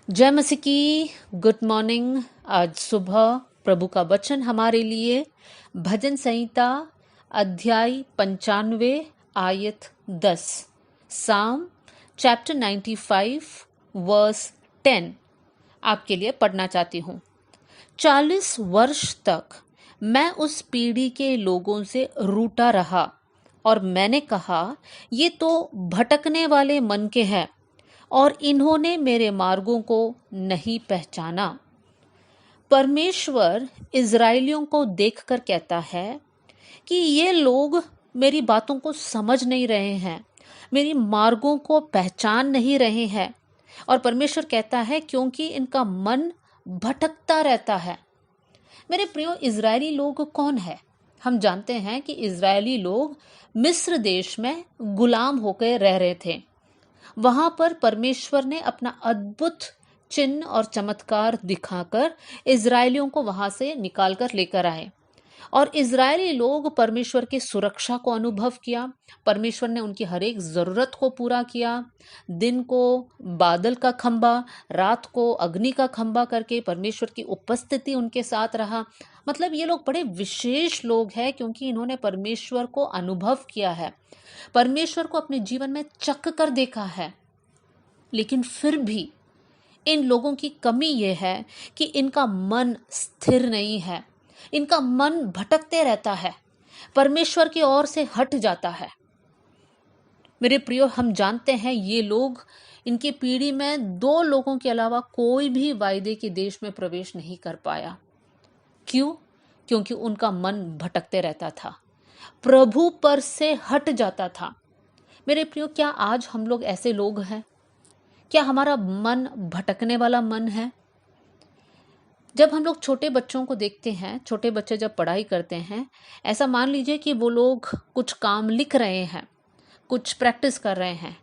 जय मसीह की। Good morning. आज सुबह प्रभु का वचन हमारे लिए भजन संहिता अध्याय 95 आयत 10 साम चैप्टर 95 वर्स 10 आपके लिए पढ़ना चाहती हूँ। 40 वर्ष तक मैं उस पीढ़ी के लोगों से रूठा रहा और मैंने कहा, ये तो भटकने वाले मन के हैं और इन्होंने मेरे मार्गों को नहीं पहचाना। परमेश्वर इज़राइलियों को देखकर कहता है कि ये लोग मेरी बातों को समझ नहीं रहे हैं, मेरी मार्गों को पहचान नहीं रहे हैं। और परमेश्वर कहता है क्योंकि इनका मन भटकता रहता है। मेरे प्रियो, इज़राइली लोग कौन है? हम जानते हैं कि इज़राइली लोग मिस्र देश में गुलाम होकर रह रहे थे। वहां पर परमेश्वर ने अपना अद्भुत चिन्ह और चमत्कार दिखाकर इज़राइलियों को वहां से निकालकर लेकर आए और इज़राइली लोग परमेश्वर की सुरक्षा को अनुभव किया। परमेश्वर ने उनकी हर एक ज़रूरत को पूरा किया। दिन को बादल का खंबा, रात को अग्नि का खंबा करके परमेश्वर की उपस्थिति उनके साथ रहा। मतलब ये लोग बड़े विशेष लोग हैं क्योंकि इन्होंने परमेश्वर को अनुभव किया है, परमेश्वर को अपने जीवन में चख कर देखा है। लेकिन फिर भी इन लोगों की कमी यह है कि इनका मन स्थिर नहीं है, इनका मन भटकते रहता है, परमेश्वर की ओर से हट जाता है। मेरे प्रियो, हम जानते हैं ये लोग, इनकी पीढ़ी में 2 लोगों के अलावा कोई भी वायदे के देश में प्रवेश नहीं कर पाया। क्यों? क्योंकि उनका मन भटकते रहता था, प्रभु पर से हट जाता था। मेरे प्रियो, क्या आज हम लोग ऐसे लोग हैं? क्या हमारा मन भटकने वाला मन है? जब हम लोग छोटे बच्चों को देखते हैं, छोटे बच्चे जब पढ़ाई करते हैं, ऐसा मान लीजिए कि वो लोग कुछ काम लिख रहे हैं, कुछ प्रैक्टिस कर रहे हैं।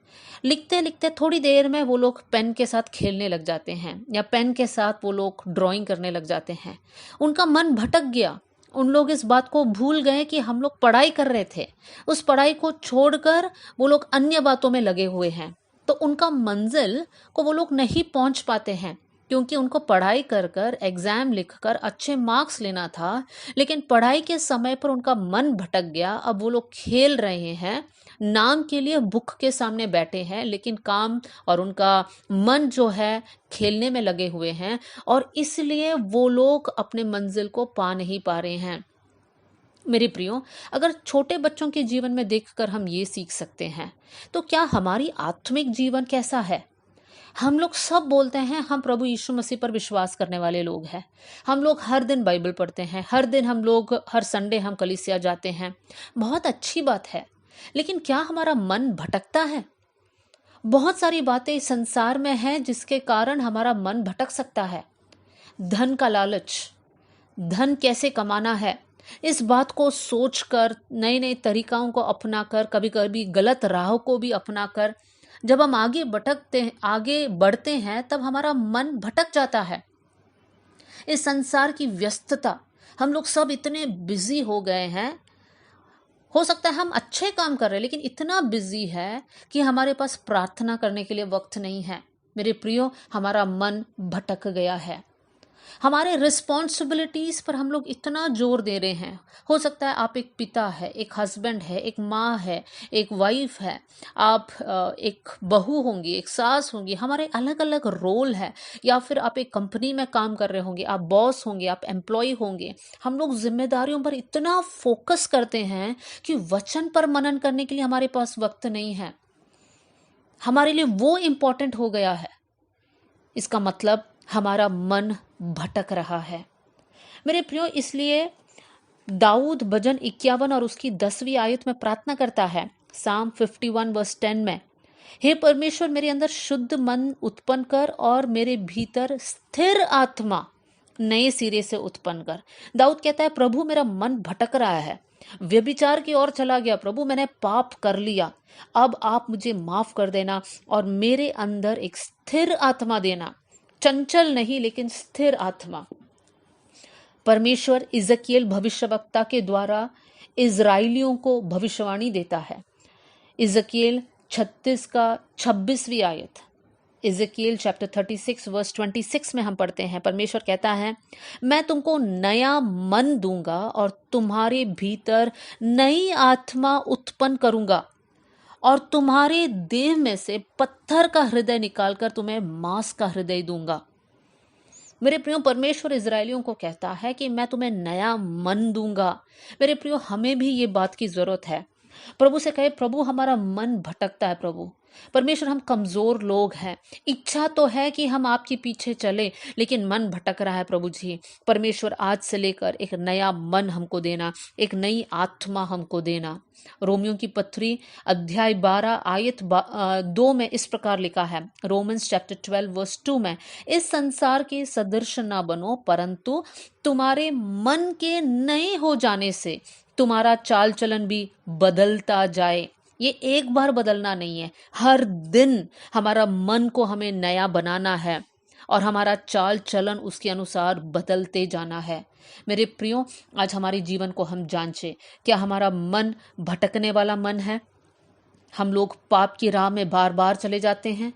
लिखते लिखते थोड़ी देर में वो लोग पेन के साथ खेलने लग जाते हैं या पेन के साथ वो लोग ड्राइंग करने लग जाते हैं। उनका मन भटक गया। उन लोग इस बात को भूल गए कि हम लोग पढ़ाई कर रहे थे। उस पढ़ाई को छोड़कर वो लोग अन्य बातों में लगे हुए हैं। तो उनका मंजिल को वो लोग नहीं पहुंच पाते हैं क्योंकि उनको पढ़ाई कर कर एग्जाम लिखकर अच्छे मार्क्स लेना था। लेकिन पढ़ाई के समय पर उनका मन भटक गया। अब वो लोग खेल रहे हैं, नाम के लिए बुक के सामने बैठे हैं, लेकिन काम और उनका मन जो है खेलने में लगे हुए हैं और इसलिए वो लोग अपने मंजिल को पा नहीं पा रहे हैं। मेरे प्रियो, अगर छोटे बच्चों के जीवन में देखकर हम ये सीख सकते हैं, तो क्या हमारी आत्मिक जीवन कैसा है? हम लोग सब बोलते हैं हम प्रभु यीशु मसीह पर विश्वास करने वाले लोग हैं। हम लोग हर दिन बाइबल पढ़ते हैं, हर दिन हम लोग हर संडे हम कलीसिया जाते हैं। बहुत अच्छी बात है, लेकिन क्या हमारा मन भटकता है? बहुत सारी बातें इस संसार में हैं जिसके कारण हमारा मन भटक सकता है। धन का लालच, धन कैसे कमाना है, इस बात को सोचकर नए नए तरीकाओं को अपनाकर, कभी कभी गलत राह को भी अपनाकर जब हम आगे बढ़ते हैं तब हमारा मन भटक जाता है। इस संसार की व्यस्तता, हम लोग सब इतने बिजी हो गए हैं। हो सकता है हम अच्छे काम कर रहे हैं, लेकिन इतना बिजी है कि हमारे पास प्रार्थना करने के लिए वक्त नहीं है। मेरे प्रियो, हमारा मन भटक गया है। हमारे रिस्पॉन्सिबिलिटीज पर हम लोग इतना जोर दे रहे हैं। हो सकता है आप एक पिता है, एक हस्बैंड है, एक माँ है, एक वाइफ है, आप एक बहू होंगी, एक सास होंगी। हमारे अलग अलग रोल है। या फिर आप एक कंपनी में काम कर रहे होंगे, आप बॉस होंगे, आप एम्प्लॉय होंगे। हम लोग जिम्मेदारियों पर इतना फोकस करते हैं कि वचन पर मनन करने के लिए हमारे पास वक्त नहीं है। हमारे लिए वो इम्पोर्टेंट हो गया है। इसका मतलब हमारा मन भटक रहा है। मेरे प्रियो, इसलिए दाऊद भजन 51 और उसकी 10वीं आयत में प्रार्थना करता है, साम 51 वर्स 10 में, हे परमेश्वर, मेरे अंदर शुद्ध मन उत्पन्न कर और मेरे भीतर स्थिर आत्मा नए सिरे से उत्पन्न कर। दाऊद कहता है, प्रभु मेरा मन भटक रहा है, व्यभिचार की ओर चला गया। प्रभु मैंने पाप कर लिया, अब आप मुझे माफ कर देना और मेरे अंदर एक स्थिर आत्मा देना। चंचल नहीं, लेकिन स्थिर आत्मा। परमेश्वर इजकियल भविष्यवक्ता के द्वारा इजराइलियों को भविष्यवाणी देता है। इजकियल 36 का 26वीं आयत, इज़ेकिएल चैप्टर 36 वर्स 26 में हम पढ़ते हैं, परमेश्वर कहता है, मैं तुमको नया मन दूंगा और तुम्हारे भीतर नई आत्मा उत्पन्न करूंगा और तुम्हारे देह में से पत्थर का हृदय निकालकर तुम्हें मांस का हृदय दूंगा। मेरे प्रियो, परमेश्वर इजरायलियों को कहता है कि मैं तुम्हें नया मन दूंगा। मेरे प्रियो, हमें भी ये बात की जरूरत है। प्रभु से कहे, प्रभु हमारा मन भटकता है। प्रभु परमेश्वर, हम कमजोर लोग हैं, इच्छा तो है कि हम आपके पीछे चले, लेकिन मन भटक रहा है। प्रभु जी, परमेश्वर आज से लेकर एक नया मन हमको देना, एक नई आत्मा हमको देना। रोमियो की पत्री अध्याय 12 आयत 2 में इस प्रकार लिखा है, रोमन्स चैप्टर 12 वर्स 2 में, इस संसार के सदृश ना बनो, परंतु तुम्हारे मन के नए हो जाने से तुम्हारा चाल चलन भी बदलता जाए। ये एक बार बदलना नहीं है, हर दिन हमारा मन को हमें नया बनाना है और हमारा चाल चलन उसके अनुसार बदलते जाना है। मेरे प्रियो, आज हमारे जीवन को हम जांचें, क्या हमारा मन भटकने वाला मन है? हम लोग पाप की राह में बार बार चले जाते हैं,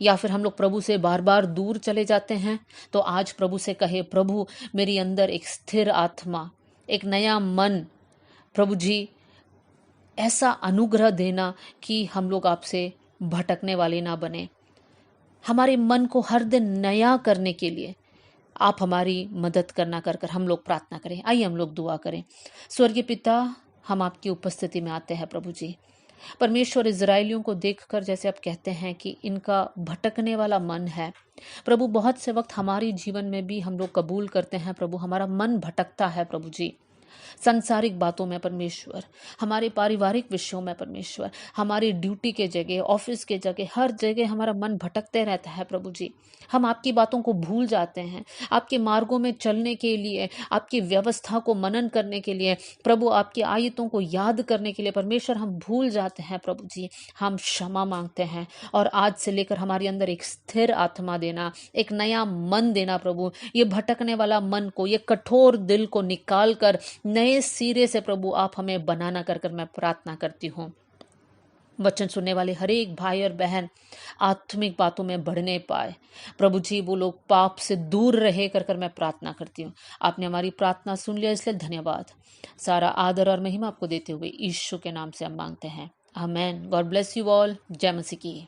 या फिर हम लोग प्रभु से बार बार दूर चले जाते हैं? तो आज प्रभु से कहे, प्रभु मेरे अंदर एक स्थिर आत्मा, एक नया मन, प्रभु जी ऐसा अनुग्रह देना कि हम लोग आपसे भटकने वाले ना बने। हमारे मन को हर दिन नया करने के लिए आप हमारी मदद करना कर हम लोग प्रार्थना करें। आइए हम लोग दुआ करें। स्वर्गीय पिता, हम आपकी उपस्थिति में आते हैं प्रभु जी। परमेश्वर, इजरायलियों को देखकर जैसे आप कहते हैं कि इनका भटकने वाला मन है, प्रभु बहुत से वक्त हमारे जीवन में भी हम लोग कबूल करते हैं प्रभु, हमारा मन भटकता है प्रभु जी। सांसारिक बातों में परमेश्वर, हमारे पारिवारिक विषयों में परमेश्वर, हमारी ड्यूटी के जगह, ऑफिस के जगह, हर जगह हमारा मन भटकते रहता है प्रभु जी। हम आपकी बातों को भूल जाते हैं। आपके मार्गों में चलने के लिए, आपकी व्यवस्था को मनन करने के लिए, प्रभु आपकी आयतों को याद करने के लिए परमेश्वर हम भूल जाते हैं प्रभु जी। हम क्षमा मांगते हैं और आज से लेकर हमारे अंदर एक स्थिर आत्मा देना, एक नया मन देना प्रभु। ये भटकने वाला मन को, ये कठोर दिल को निकाल कर नए सिरे से प्रभु आप हमें बनाना कर मैं प्रार्थना करती हूँ। वचन सुनने वाले हर एक भाई और बहन आत्मिक बातों में बढ़ने पाए प्रभु जी, वो लोग पाप से दूर रहे कर मैं प्रार्थना करती हूँ। आपने हमारी प्रार्थना सुन लिया, इसलिए धन्यवाद। सारा आदर और महिमा आपको देते हुए यीशु के नाम से हम मांगते हैं, amen. God bless you all. जय मसीह की।